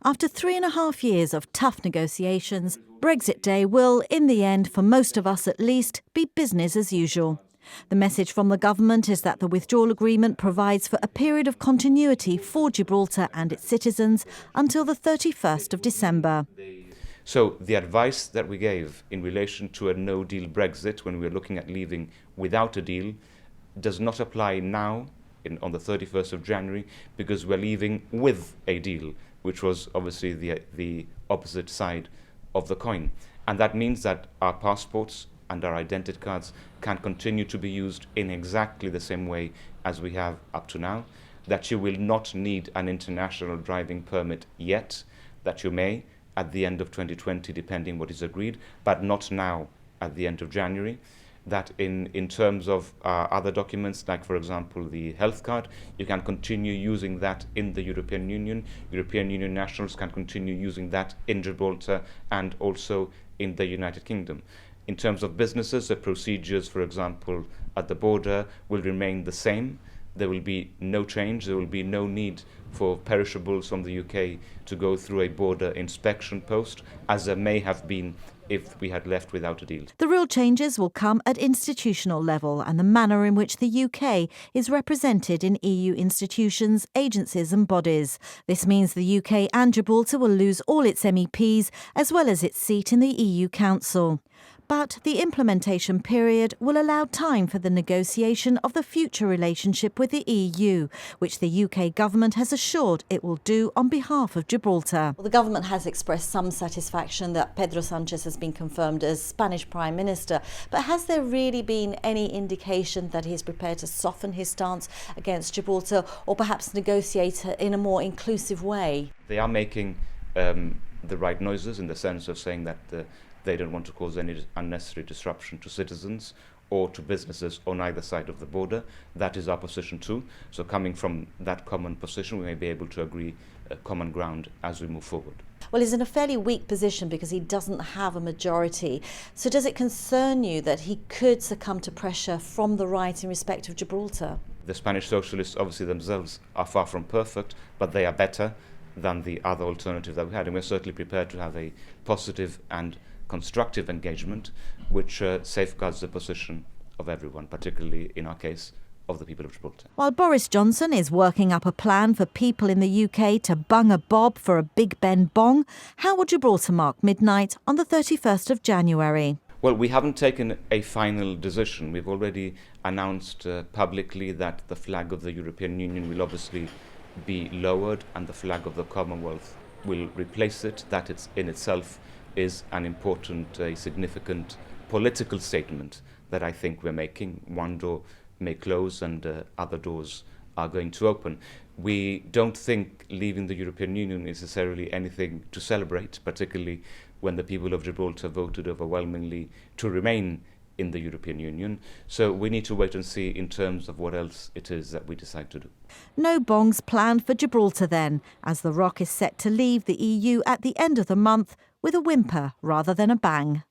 After 3.5 years of tough negotiations, Brexit Day will, in the end, for most of us at least, be business as usual. The message from the government is that the withdrawal agreement provides for a period of continuity for Gibraltar and its citizens until the 31st of December. So the advice that we gave in relation to a no-deal Brexit when we were looking at leaving without a deal does not apply now on the 31st of January because we're leaving with a deal, which was obviously the opposite side of the coin. And that means that our passports and our identity cards can continue to be used in exactly the same way as we have up to now, that you will not need an international driving permit yet, that you may at the end of 2020, depending what is agreed, but not now at the end of January. That in terms of other documents, like, for example, the health card, you can continue using that in the European Union. European Union nationals can continue using that in Gibraltar and also in the United Kingdom. In terms of businesses, the procedures, for example, at the border will remain the same. There will be no change. There will be no need for perishables from the UK to go through a border inspection post, as there may have been if we had left without a deal. The real changes will come at institutional level and the manner in which the UK is represented in EU institutions, agencies and bodies. This means the UK and Gibraltar will lose all its MEPs as well as its seat in the EU Council. But the implementation period will allow time for the negotiation of the future relationship with the EU, which the UK government has assured it will do on behalf of Gibraltar. Well, the government has expressed some satisfaction that Pedro Sánchez has been confirmed as Spanish Prime Minister, but has there really been any indication that he is prepared to soften his stance against Gibraltar or perhaps negotiate in a more inclusive way? They are making the right noises in the sense of saying that they don't want to cause any unnecessary disruption to citizens or to businesses on either side of the border. That is our position too. So coming from that common position, we may be able to agree common ground as we move forward. Well, he's in a fairly weak position because he doesn't have a majority. So does it concern you that he could succumb to pressure from the right in respect of Gibraltar? The Spanish socialists obviously themselves are far from perfect, but they are better than the other alternative that we had. And we're certainly prepared to have a positive and constructive engagement which safeguards the position of everyone, particularly in our case of the people of Gibraltar. While Boris Johnson is working up a plan for people in the UK to bung a bob for a Big Ben bong, how will Gibraltar mark midnight on the 31st of January? Well, we haven't taken a final decision. We've already announced publicly that the flag of the European Union will obviously be lowered and the flag of the Commonwealth will replace it. That in itself is an important, significant political statement that I think we're making. One door may close and other doors are going to open. We don't think leaving the European Union is necessarily anything to celebrate, particularly when the people of Gibraltar voted overwhelmingly to remain in the European Union. So we need to wait and see in terms of what else it is that we decide to do. No bongs planned for Gibraltar then, as the ROC is set to leave the EU at the end of the month with a whimper rather than a bang.